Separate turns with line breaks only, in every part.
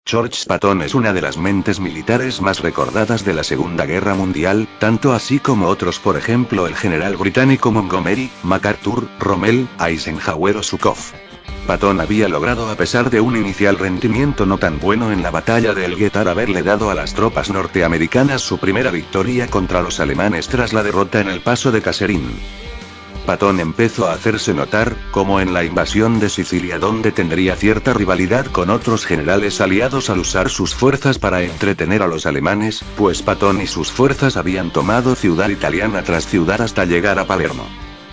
George Patton es una de las mentes militares más recordadas de la Segunda Guerra Mundial, tanto así como otros, por ejemplo el general británico Montgomery, MacArthur, Rommel, Eisenhower o Zhukov. Patton había logrado, a pesar de un inicial rendimiento no tan bueno en la batalla de El Guetar, haberle dado a las tropas norteamericanas su primera victoria contra los alemanes tras la derrota en el paso de Kasserine. Patton empezó a hacerse notar, como en la invasión de Sicilia, donde tendría cierta rivalidad con otros generales aliados al usar sus fuerzas para entretener a los alemanes, pues Patton y sus fuerzas habían tomado ciudad italiana tras ciudad hasta llegar a Palermo.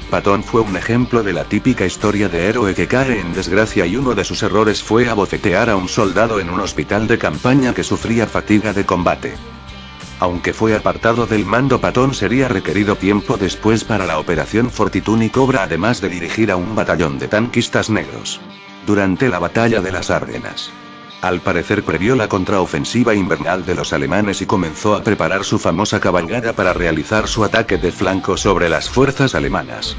Patton fue un ejemplo de la típica historia de héroe que cae en desgracia, y uno de sus errores fue abofetear a un soldado en un hospital de campaña que sufría fatiga de combate. Aunque fue apartado del mando, Patton sería requerido tiempo después para la Operación Fortituny Cobra, además de dirigir a un batallón de tanquistas negros durante la batalla de las Ardenas. Al parecer previó la contraofensiva invernal de los alemanes y comenzó a preparar su famosa cabalgada para realizar su ataque de flanco sobre las fuerzas alemanas.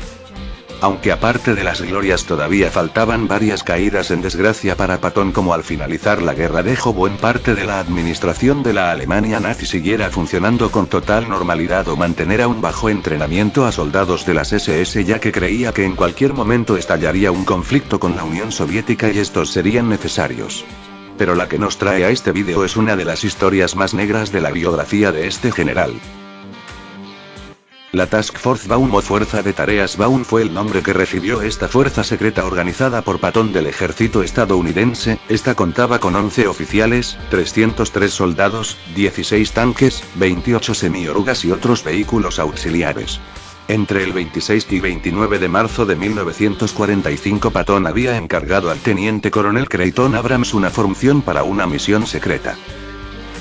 Aunque aparte de las glorias todavía faltaban varias caídas en desgracia para Patton, como al finalizar la guerra dejó buena parte de la administración de la Alemania nazi siguiera funcionando con total normalidad, o mantener a un bajo entrenamiento a soldados de las SS, ya que creía que en cualquier momento estallaría un conflicto con la Unión Soviética y estos serían necesarios. Pero la que nos trae a este vídeo es una de las historias más negras de la biografía de este general. La Task Force Baum o Fuerza de Tareas Baum fue el nombre que recibió esta fuerza secreta organizada por Patton del ejército estadounidense. Esta contaba con 11 oficiales, 303 soldados, 16 tanques, 28 semiorugas y otros vehículos auxiliares. Entre el 26 y 29 de marzo de 1945 Patton había encargado al teniente coronel Creighton Abrams una formación para una misión secreta.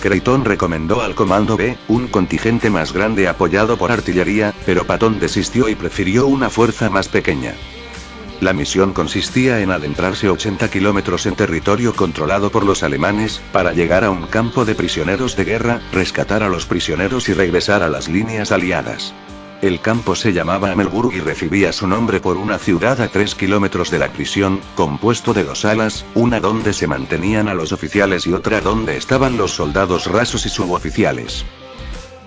Creighton recomendó al Comando B, un contingente más grande apoyado por artillería, pero Patton desistió y prefirió una fuerza más pequeña. La misión consistía en adentrarse 80 kilómetros en territorio controlado por los alemanes, para llegar a un campo de prisioneros de guerra, rescatar a los prisioneros y regresar a las líneas aliadas. El campo se llamaba Amelburg y recibía su nombre por una ciudad a 3 kilómetros de la prisión, compuesto de 2 salas, una donde se mantenían a los oficiales y otra donde estaban los soldados rasos y suboficiales.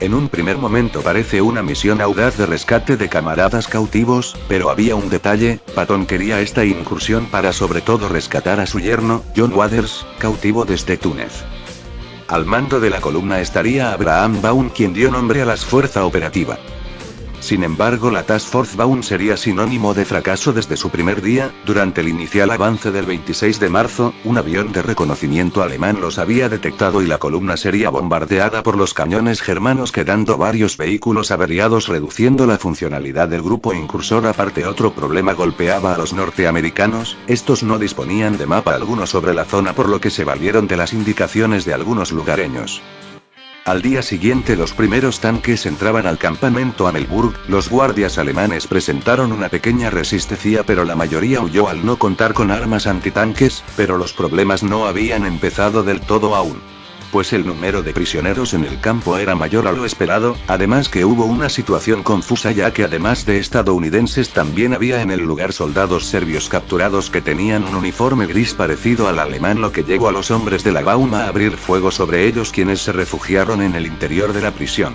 En un primer momento parece una misión audaz de rescate de camaradas cautivos, pero había un detalle: Patton quería esta incursión para sobre todo rescatar a su yerno, John Waters, cautivo desde Túnez. Al mando de la columna estaría Abraham Baum, quien dio nombre a la fuerza operativa. Sin embargo, la Task Force Baum sería sinónimo de fracaso desde su primer día. Durante el inicial avance del 26 de marzo, un avión de reconocimiento alemán los había detectado y la columna sería bombardeada por los cañones germanos, quedando varios vehículos averiados, reduciendo la funcionalidad del grupo incursor. Aparte, otro problema golpeaba a los norteamericanos: estos no disponían de mapa alguno sobre la zona, por lo que se valieron de las indicaciones de algunos lugareños. Al día siguiente los primeros tanques entraban al campamento Amelburg. Los guardias alemanes presentaron una pequeña resistencia, pero la mayoría huyó al no contar con armas antitanques. Pero los problemas no habían empezado del todo aún, pues el número de prisioneros en el campo era mayor a lo esperado, además que hubo una situación confusa, ya que además de estadounidenses también había en el lugar soldados serbios capturados que tenían un uniforme gris parecido al alemán, lo que llevó a los hombres de la Baum a abrir fuego sobre ellos, quienes se refugiaron en el interior de la prisión.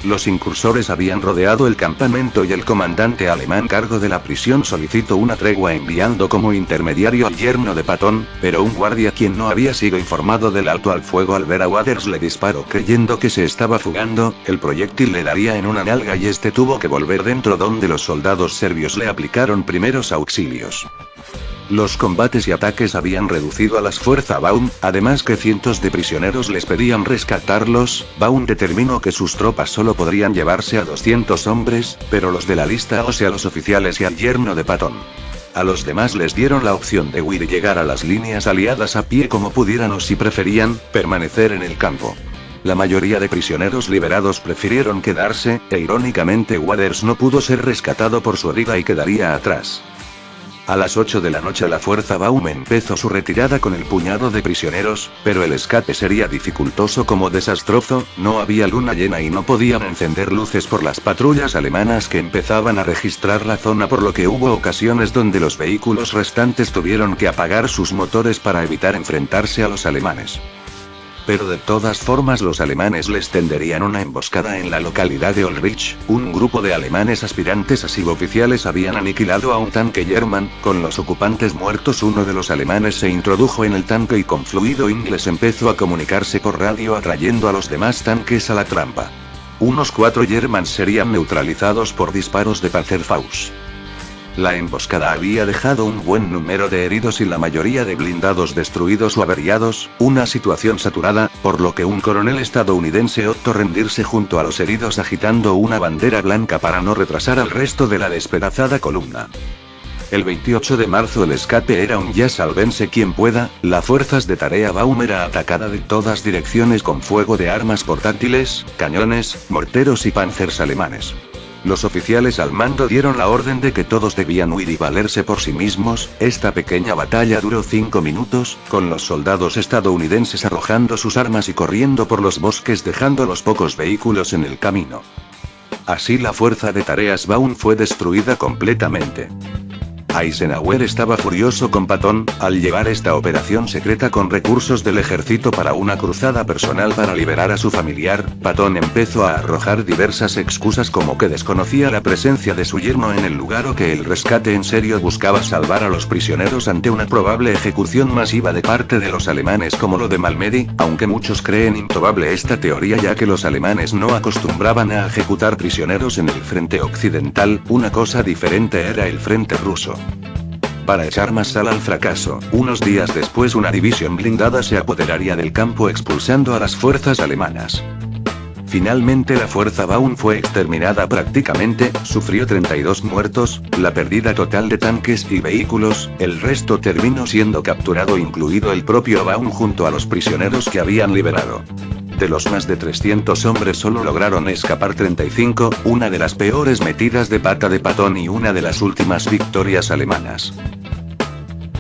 Los incursores habían rodeado el campamento y el comandante alemán cargo de la prisión solicitó una tregua enviando como intermediario al yerno de Patton, pero un guardia, quien no había sido informado del alto al fuego, al ver a Waters le disparó creyendo que se estaba fugando. El proyectil le daría en una nalga y este tuvo que volver dentro, donde los soldados serbios le aplicaron primeros auxilios. Los combates y ataques habían reducido a las fuerzas Baum, además que cientos de prisioneros les pedían rescatarlos. Baum determinó que sus tropas solo podrían llevarse a 200 hombres, pero los de la lista, o sea los oficiales y al yerno de Patton. A los demás les dieron la opción de huir y llegar a las líneas aliadas a pie como pudieran, o si preferían, permanecer en el campo. La mayoría de prisioneros liberados prefirieron quedarse, e irónicamente Waters no pudo ser rescatado por su herida y quedaría atrás. A las 8 de la noche la fuerza Baum empezó su retirada con el puñado de prisioneros, pero el escape sería dificultoso como desastroso, no había luna llena y no podían encender luces por las patrullas alemanas que empezaban a registrar la zona, por lo que hubo ocasiones donde los vehículos restantes tuvieron que apagar sus motores para evitar enfrentarse a los alemanes. Pero de todas formas los alemanes les tenderían una emboscada en la localidad de Ulrich. Un grupo de alemanes aspirantes a suboficiales habían aniquilado a un tanque German. Con los ocupantes muertos, uno de los alemanes se introdujo en el tanque y con fluido inglés empezó a comunicarse por radio atrayendo a los demás tanques a la trampa. Unos 4 Germans serían neutralizados por disparos de Panzerfaust. La emboscada había dejado un buen número de heridos y la mayoría de blindados destruidos o averiados, una situación saturada, por lo que un coronel estadounidense optó rendirse junto a los heridos agitando una bandera blanca para no retrasar al resto de la despedazada columna. El 28 de marzo el escape era un ya sálvense quien pueda. La fuerzas de tarea Baum era atacada de todas direcciones con fuego de armas portátiles, cañones, morteros y panzers alemanes. Los oficiales al mando dieron la orden de que todos debían huir y valerse por sí mismos. Esta pequeña batalla duró 5 minutos, con los soldados estadounidenses arrojando sus armas y corriendo por los bosques dejando los pocos vehículos en el camino. Así la fuerza de tareas Baum fue destruida completamente. Eisenhower estaba furioso con Patton, al llevar esta operación secreta con recursos del ejército para una cruzada personal para liberar a su familiar. Patton empezó a arrojar diversas excusas como que desconocía la presencia de su yerno en el lugar o que el rescate en serio buscaba salvar a los prisioneros ante una probable ejecución masiva de parte de los alemanes como lo de Malmedy, aunque muchos creen improbable esta teoría ya que los alemanes no acostumbraban a ejecutar prisioneros en el frente occidental. Una cosa diferente era el frente ruso. Para echar más sal al fracaso, unos días después una división blindada se apoderaría del campo expulsando a las fuerzas alemanas. Finalmente la fuerza Baum fue exterminada prácticamente, sufrió 32 muertos, la pérdida total de tanques y vehículos, el resto terminó siendo capturado incluido el propio Baum junto a los prisioneros que habían liberado. De los más de 300 hombres solo lograron escapar 35, una de las peores metidas de pata de Patton y una de las últimas victorias alemanas.